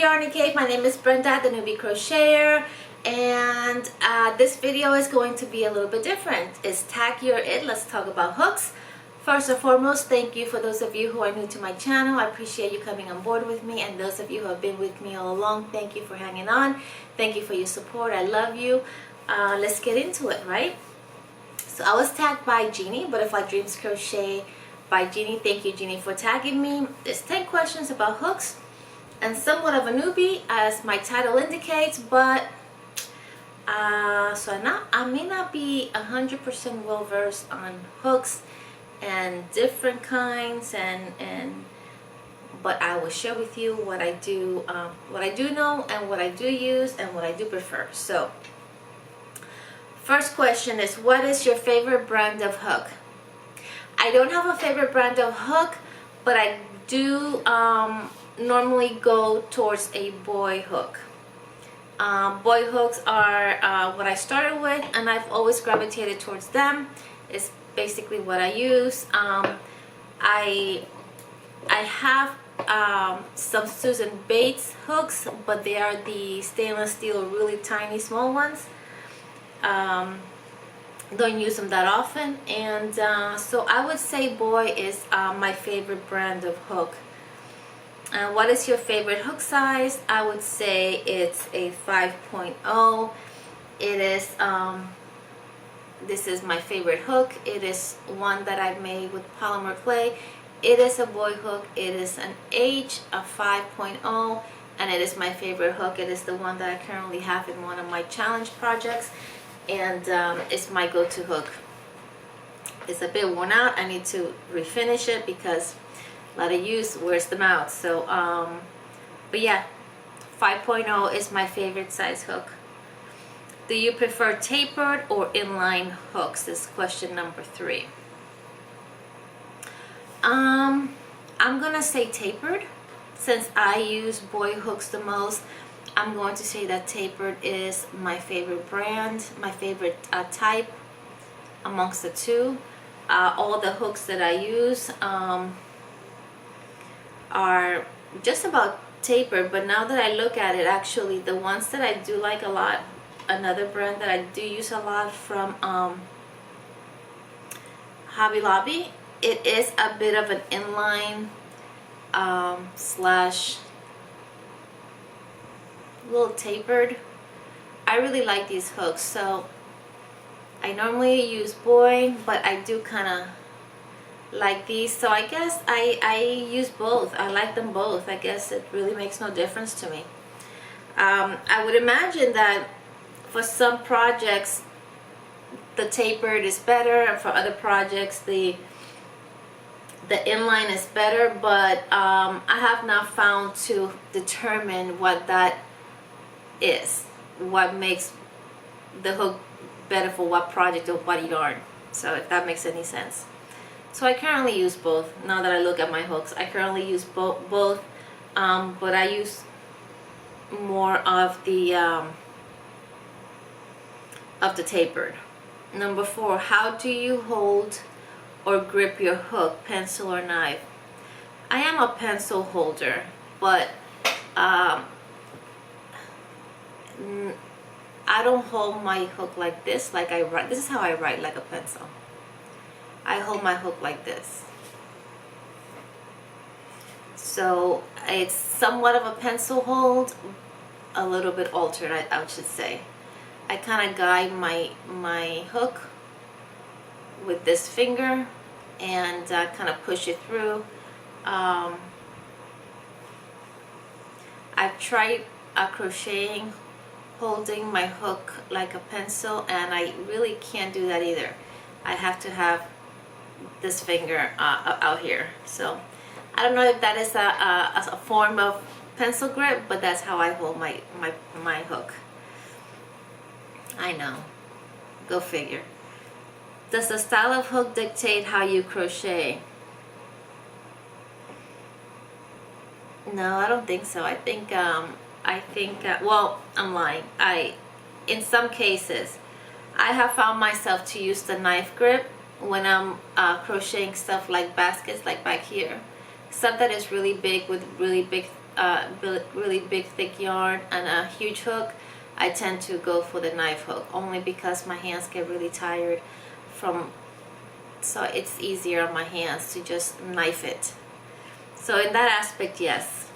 Yarny Cave. My name is Brenda, the newbie crocheter, and this video is going to be a little bit different. It's Tag Your It. Let's talk about hooks. First and foremost, thank you for those of you who are new to my channel. I appreciate you coming on board with me, and those of you who have been with me all along, thank you for hanging on. Thank you for your support. I love you. Let's get into it, right? So I was tagged by Jeannie, Butterfly Dreams Crochet by Jeannie. Thank you, Jeannie, for tagging me. There's 10 questions about hooks, and somewhat of a newbie, as my title indicates, but so I may not be 100% well versed on hooks and different kinds, but I will share with you what I do know, and what I do use, and what I do prefer. So first question is, what is your favorite brand of hook? I don't have a favorite brand of hook, but I do normally go towards a boy hook. Boy hooks are what I started with, and I've always gravitated towards them. It's basically what I use. I have some Susan Bates hooks, but they are the stainless steel, really tiny, small ones. Don't use them that often, and so I would say boy is my favorite brand of hook. What is your favorite hook size? I would say it's a 5.0. It is this is my favorite hook. It is one that I made with polymer clay. It is a boy hook. It is an H, a 5.0, and it is my favorite hook. It is the one that I currently have in one of my challenge projects, and it's my go-to hook. It's a bit worn out. I need to refinish it because a lot of use wears them out. So but yeah, 5.0 is my favorite size hook. Do you prefer tapered or inline hooks? This is question number 3. I'm gonna say tapered. Since I use boy hooks the most, I'm going to say that tapered is my favorite brand, my favorite type amongst the two. All the hooks that I use are just about tapered, but now that I look at it, actually the ones that I do like a lot, another brand that I do use a lot from Hobby Lobby, it is a bit of an inline slash little tapered. I really like these hooks, so I normally use boy, but I do kind of like these, so I guess I use both. I like them both. I guess it really makes no difference to me. I would imagine that for some projects the tapered is better, and for other projects the inline is better, but I have not found to determine what that is, what makes the hook better for what project or what yarn. So if that makes any sense. So I currently use both. Now that I look at my hooks, I currently use both, but I use more of the tapered. Number 4, how do you hold or grip your hook, pencil or knife? I am a pencil holder, but I don't hold my hook like this, like I write. This is how I write, like a pencil. I hold my hook like this. So it's somewhat of a pencil hold, a little bit altered, I should say. I kind of guide my hook with this finger and kind of push it through. I've tried crocheting, holding my hook like a pencil, and I really can't do that either. I have to have this finger out here. So I don't know if that is a form of pencil grip, but that's how I hold my hook. I know, go figure. Does the style of hook dictate how you crochet? No, I don't think so. I think well, I'm lying. In some cases I have found myself to use the knife grip when I'm crocheting stuff like baskets, like back here, stuff that is really big with really big really big thick yarn and a huge hook, I tend to go for the knife hook, only because my hands get really tired from, so it's easier on my hands to just knife it. So in that aspect, yes.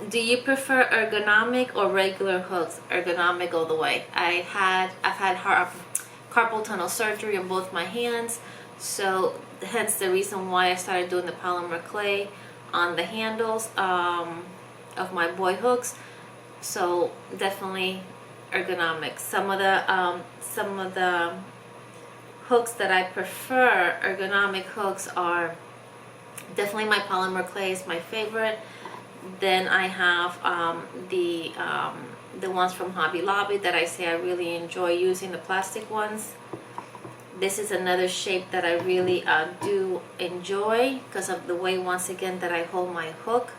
Do you prefer ergonomic or regular hooks? Ergonomic all the way. I've had carpal tunnel surgery on both my hands, so hence the reason why I started doing the polymer clay on the handles of my boy hooks. So definitely ergonomic. Some of the hooks that I prefer, ergonomic hooks, are definitely my polymer clay is my favorite. Then I have the ones from Hobby Lobby that I say I really enjoy using, the plastic ones. This is another shape that I really do enjoy because of the way, once again, that I hold my hook.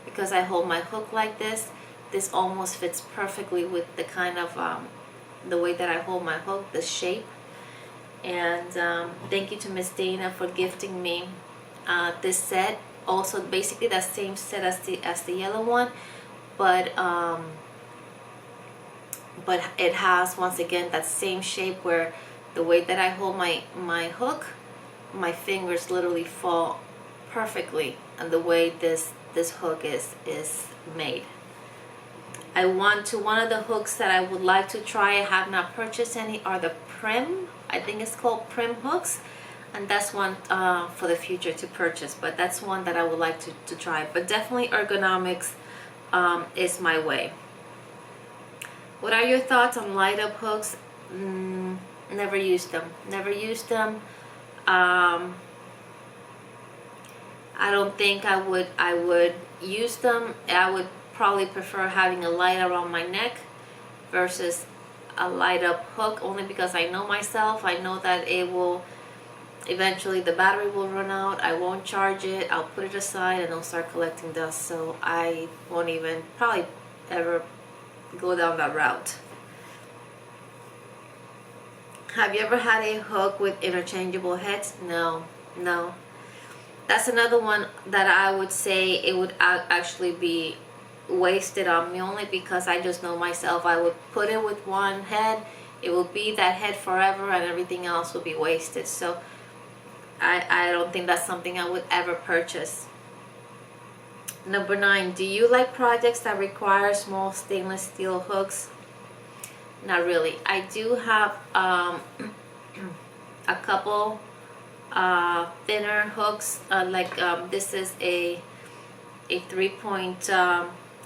Because I hold my hook like this almost fits perfectly with the kind of the way that I hold my hook, the shape. And thank you to Miss Dana for gifting me this set. Also basically that same set as the yellow one, but it has, once again, that same shape where the way that I hold my hook, my fingers literally fall perfectly, and the way this hook is made. One of the hooks that I would like to try, I have not purchased any, are the Prim, I think it's called Prim hooks. And that's one for the future to purchase, but that's one that I would like to try. But definitely ergonomics is my way. What are your thoughts on light up hooks? Never used them. Never used them. I don't think I would use them. I would probably prefer having a light around my neck versus a light up hook, only because I know myself. I know that it will eventually, the battery will run out. I won't charge it. I'll put it aside and it'll start collecting dust. So I won't even probably ever go down that route. Have you ever had a hook with interchangeable heads? No. That's another one that I would say it would actually be wasted on me, only because I just know myself. I would put it with one head. It will be that head forever, and everything else will be wasted. So I don't think that's something I would ever purchase. Number 9, do you like projects that require small stainless steel hooks? Not really. I do have a couple thinner hooks, this is a 3-point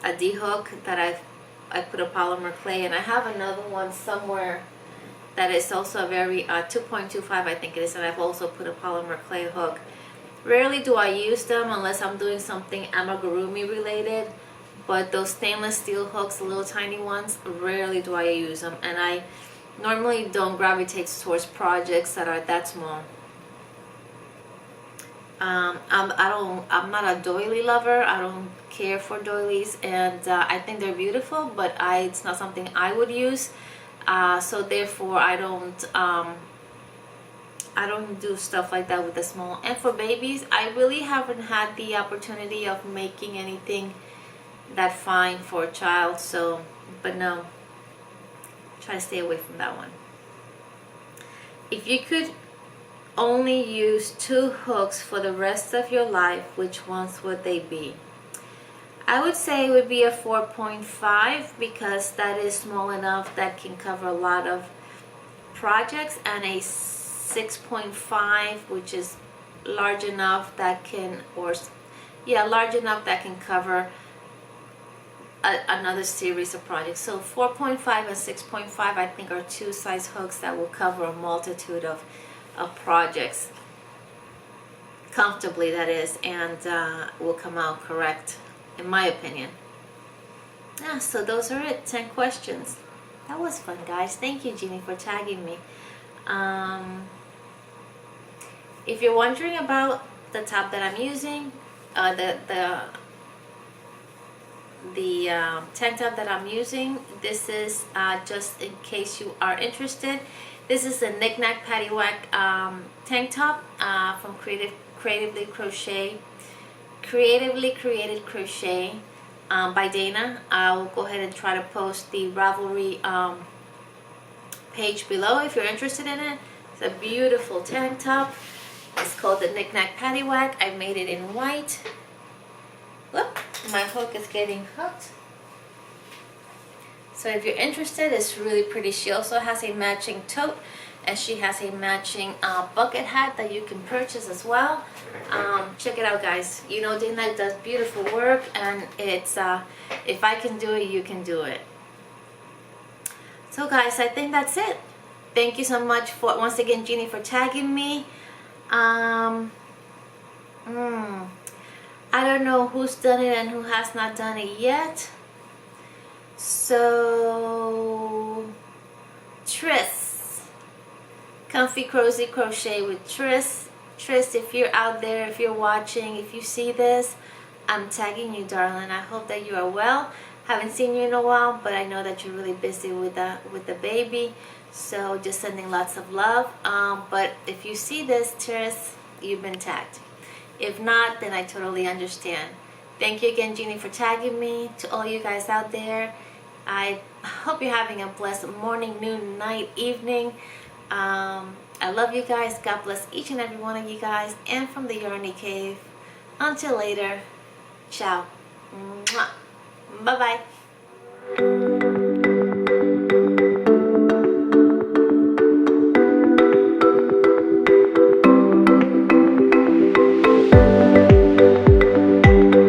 a D hook that I put a polymer clay, and I have another one somewhere that is also a very 2.25, I think it is, and I've also put a polymer clay hook. Rarely do I use them unless I'm doing something amigurumi related, but those stainless steel hooks, the little tiny ones, rarely do I use them, and I normally don't gravitate towards projects that are that small. I'm not a doily lover. I don't care for doilies, and I think they're beautiful, but it's not something I would use. So therefore, I don't do stuff like that with the small. And for babies, I really haven't had the opportunity of making anything that fine for a child. So, but no, try to stay away from that one. If you could only use 2 hooks for the rest of your life, which ones would they be? I would say it would be a 4.5, because that is small enough that can cover a lot of projects, and a 6.5, which is large enough that can, large enough that can cover another series of projects. So 4.5 and 6.5, I think, are 2 size hooks that will cover a multitude of projects comfortably, that is, and will come out correct, in my opinion. Yeah, so those are it. 10 questions. That was fun, guys. Thank you, Jeannie, for tagging me. If you're wondering about the top that I'm using, the tank top that I'm using, this is just in case you are interested. This is a Knick Knack Paddywhack tank top from Creatively Created Crochet by Dana. I'll go ahead and try to post the Ravelry page below if you're interested in it. It's a beautiful tank top. It's called the Knick Knack Paddywhack. I made it in white. Look, my hook is getting hooked. So if you're interested, it's really pretty. She also has a matching tote, and she has a matching bucket hat that you can purchase as well. Check it out, guys. You know, Dana does beautiful work, and it's if I can do it, you can do it. So guys, I think that's it. Thank you so much for, once again, Jeannie, for tagging me. I don't know who's done it and who has not done it yet. So, Tris, Comfy Cozy Crochet with Tris. Tris, if you're out there, if you're watching, if you see this, I'm tagging you, darling. I hope that you are well. Haven't seen you in a while, but I know that you're really busy with the baby. So just sending lots of love. But if you see this, Tris, you've been tagged. If not, then I totally understand. Thank you again, Jeannie, for tagging me. To all you guys out there, I hope you're having a blessed morning, noon, night, evening. I love you guys. God bless each and every one of you guys. And from the Yarny Cave, until later, ciao. Mwah. Bye-bye.